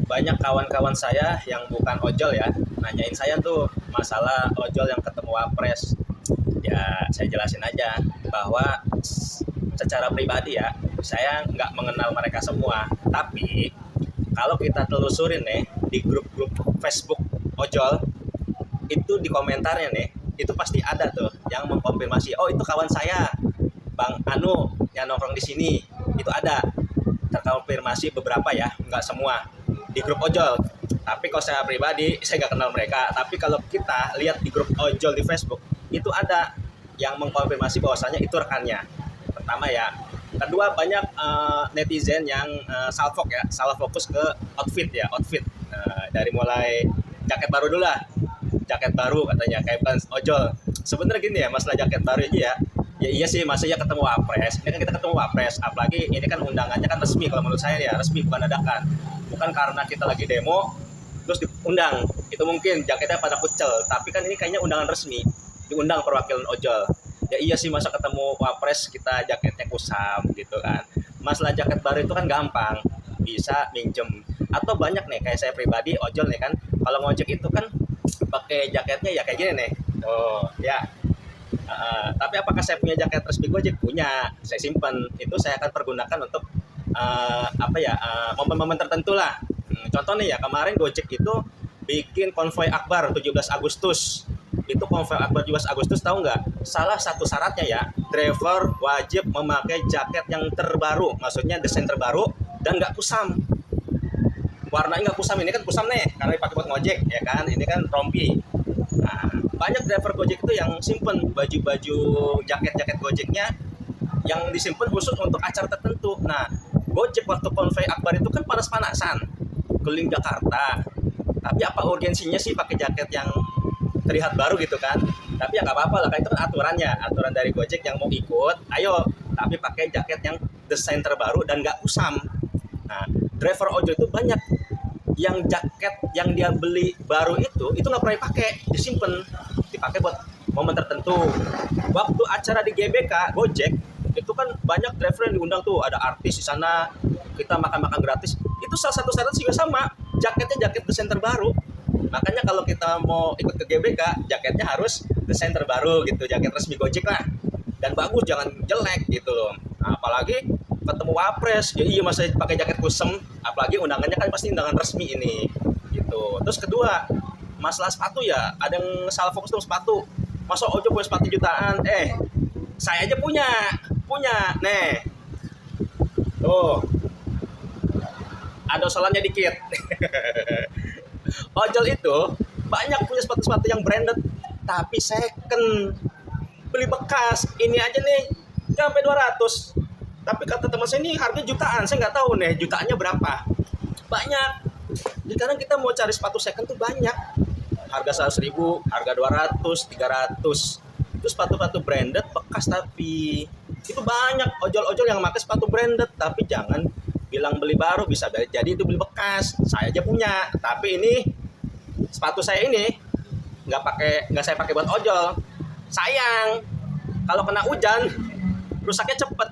banyak kawan-kawan saya yang bukan ojol ya, nanyain saya tuh masalah ojol yang ketemu wapres. Ya saya jelasin aja bahwa secara pribadi ya, saya nggak mengenal mereka semua. Tapi kalau kita telusurin nih di grup-grup Facebook ojol, itu di komentarnya nih, itu pasti ada tuh yang mengkonfirmasi, oh itu kawan saya, Bang Anu yang nongkrong di sini. Itu ada terkonfirmasi beberapa ya, nggak semua di grup ojol. Tapi kalau saya pribadi, saya nggak kenal mereka. Tapi kalau kita lihat di grup ojol di Facebook, itu ada yang mengkonfirmasi bahwasanya itu rekannya. Pertama ya. Kedua, banyak netizen yang salah fokus ke outfit. Dari mulai jaket baru dulu lah. Jaket baru katanya, kayak bukan ojol. Sebenarnya gini ya, masalah jaket baru aja ya. Ya iya sih, masanya ketemu wapres. Ini kan kita ketemu wapres, apalagi ini kan undangannya kan resmi, kalau menurut saya ya resmi, bukan dadakan. Bukan karena kita lagi demo terus diundang. Itu mungkin jaketnya pada kucel, tapi kan ini kayaknya undangan resmi, diundang perwakilan ojol. Ya iya sih, masa ketemu wapres kita jaketnya kusam gitu kan. Masalah jaket baru itu kan gampang, bisa minjem. Atau banyak nih, kayak saya pribadi ojol nih kan, kalau ngojek itu kan pakai jaketnya ya kayak gini nih. Oh ya. Tapi apakah saya punya jaket resmi Gojek? Punya, saya simpan. Itu saya akan pergunakan untuk momen-momen tertentu lah. Contoh nih ya, kemarin Gojek itu bikin konvoi akbar 17 Agustus. Itu konvoi akbar 17 Agustus, tahu nggak? Salah satu syaratnya ya, driver wajib memakai jaket yang terbaru, maksudnya desain terbaru dan nggak kusam. Warnanya nggak kusam, ini kan kusam nih karena dipakai buat ngojek ya kan, ini kan rompi. Nah, banyak driver Gojek itu yang simpen baju-baju jaket-jaket Gojeknya yang disimpan khusus untuk acara tertentu. Nah, Gojek waktu konvoi akbar itu kan panas-panasan keliling Jakarta. Tapi apa urgensinya sih pakai jaket yang terlihat baru gitu kan? Tapi ya nggak apa-apa lah, kan itu kan aturan dari Gojek yang mau ikut, ayo. Tapi pakai jaket yang desain terbaru dan nggak kusam. Nah, driver ojol itu banyak yang jaket yang dia beli baru itu nggak pernah dipakai, dipakai buat momen tertentu. Waktu acara di GBK Gojek itu kan banyak driver yang diundang tuh, ada artis di sana, kita makan-makan gratis. Itu salah satu syarat juga sama, jaketnya jaket desain terbaru. Makanya kalau kita mau ikut ke GBK, jaketnya harus desain terbaru gitu, jaket resmi Gojek lah. Dan bagus, jangan jelek gitu loh. Nah, apalagi ketemu wapres, ya iya masa pakai jaket kusem, apalagi undangannya kan pasti undangan resmi ini gitu. Terus kedua, masalah sepatu ya, ada yang salah fokus tuh sepatu. Masa ojol punya sepatu jutaan, saya aja punya, nih, tuh, ada salahnya dikit. Ojol itu banyak punya sepatu-sepatu yang branded, tapi second, beli bekas, ini aja nih, sampai 200. Tapi kata teman saya ini harga jutaan, saya nggak tahu nih jutaannya berapa. Banyak. Jadi kadang kita mau cari sepatu second tuh banyak. Harga 100.000, harga 200, 300. Itu sepatu-sepatu branded bekas, tapi itu banyak ojol-ojol yang pakai sepatu branded, tapi jangan bilang beli baru, bisa jadi itu beli bekas. Saya aja punya, tapi ini sepatu saya ini nggak saya pakai buat ojol. Sayang, kalau kena hujan rusaknya cepet.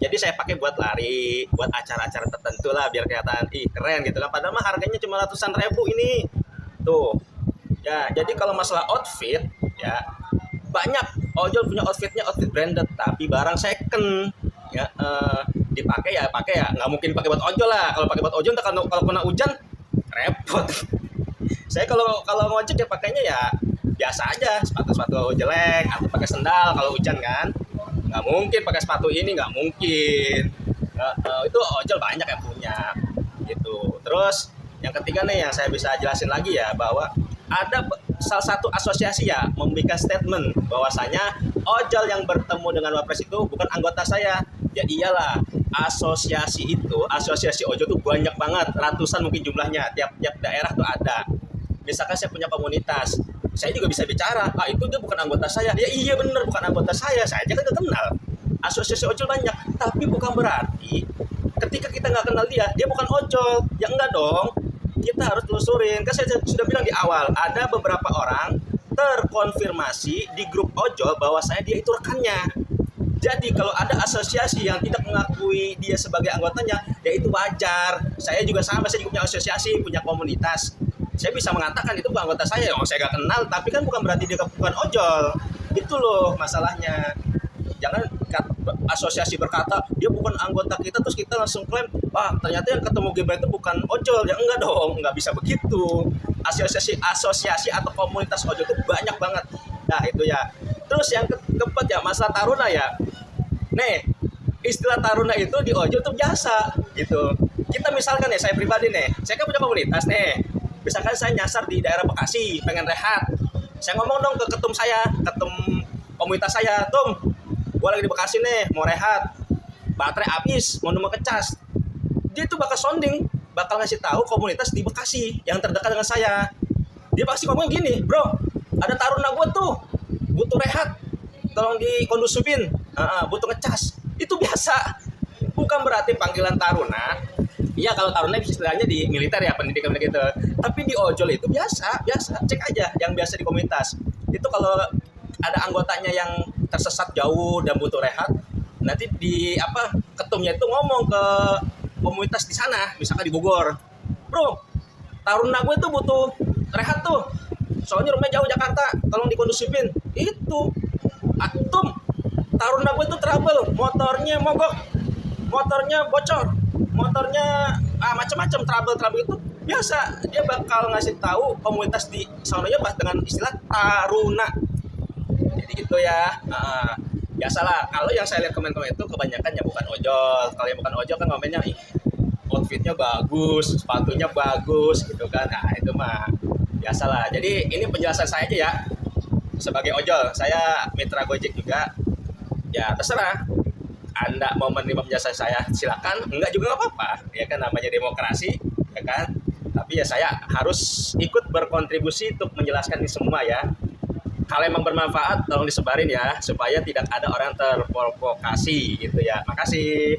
Jadi saya pakai buat lari, buat acara-acara tertentu lah, biar kelihatan keren gitu kan. Padahal mah harganya cuma ratusan ribu ini. Tuh. Ya, jadi kalau masalah outfit ya, banyak ojol punya outfit branded, tapi barang second. Ya, dipakai ya, nggak mungkin pakai buat ojol lah. Kalau pakai buat ojol, kalau kena hujan repot. Saya kalau ngojek ya pakainya ya biasa aja, sepatu jelek atau pakai sendal kalau hujan kan. Nggak mungkin pakai sepatu ini, nggak mungkin. Itu ojol banyak yang punya gitu. Terus yang ketiga nih yang saya bisa jelasin lagi ya, bahwa ada salah satu asosiasi ya memberikan statement bahwasanya ojol yang bertemu dengan wapres itu bukan anggota saya. Ya iyalah, asosiasi ojol tuh banyak banget, ratusan mungkin jumlahnya, tiap daerah tuh ada. Misalkan saya punya komunitas, saya juga bisa bicara, itu dia bukan anggota saya. Ya iya bener, bukan anggota saya aja kan gak kenal. Asosiasi ojol banyak, tapi bukan berarti ketika kita nggak kenal dia bukan ojol. Ya enggak dong, kita harus telusurin. Kan saya sudah bilang di awal, ada beberapa orang terkonfirmasi di grup ojol bahwa dia itu rekannya. Jadi kalau ada asosiasi yang tidak mengakui dia sebagai anggotanya, ya itu wajar. Saya juga sama, saya juga punya asosiasi, punya komunitas. Saya bisa mengatakan itu bukan anggota saya, oh saya gak kenal, tapi kan bukan berarti dia bukan ojol. Itu loh masalahnya. Jangan asosiasi berkata dia bukan anggota kita terus kita langsung klaim, wah ternyata yang ketemu Gibran itu bukan ojol. Ya enggak dong, nggak bisa begitu. Asosiasi atau komunitas ojol itu banyak banget. Nah itu ya. Terus yang keempat ya masalah taruna ya. Nih istilah taruna itu di ojol itu biasa gitu. Kita misalkan ya, saya pribadi nih, saya kan punya komunitas nih. Misalkan saya nyasar di daerah Bekasi, pengen rehat. Saya ngomong dong ke ketum saya, ketum komunitas saya, Tum, gue lagi di Bekasi nih, mau rehat, baterai habis, mau nemu ngecas. Dia tuh bakal sounding, bakal ngasih tahu komunitas di Bekasi yang terdekat dengan saya. Dia pasti ngomong gini, bro, ada taruna gue tuh, butuh rehat, tolong dikondusifin, butuh ngecas. Itu biasa, bukan berarti panggilan taruna. Iya kalau taruna istilahnya di militer ya, pendidikan gitu. Tapi di ojol itu biasa. Cek aja yang biasa di komunitas. Itu kalau ada anggotanya yang tersesat jauh dan butuh rehat, nanti ketumnya itu ngomong ke komunitas di sana, misalkan di Bogor. Bro, taruna gue tuh butuh rehat tuh. Soalnya rumahnya jauh Jakarta, tolong dikondusifin. Itu. Atum, taruna gue tuh trouble, motornya mogok, motornya bocor, motornya macam-macam trouble itu biasa. Dia bakal ngasih tahu komunitas di sononya pas dengan istilah taruna. Jadi gitu ya. Biasalah. Kalau yang saya lihat komen-komen itu kebanyakan ya bukan ojol. Kalau yang bukan ojol kan komennya outfitnya bagus, sepatunya bagus gitu kan. Nah itu mah biasalah. Jadi ini penjelasan saya aja ya. Sebagai ojol, saya mitra Gojek juga. Ya terserah. Anda mau menerima penjelasan saya, silakan. Enggak juga nggak apa-apa. Ya kan namanya demokrasi, ya kan. Tapi ya saya harus ikut berkontribusi untuk menjelaskan ini semua ya. Kalau emang bermanfaat, tolong disebarin ya, supaya tidak ada orang terprovokasi gitu ya. Makasih.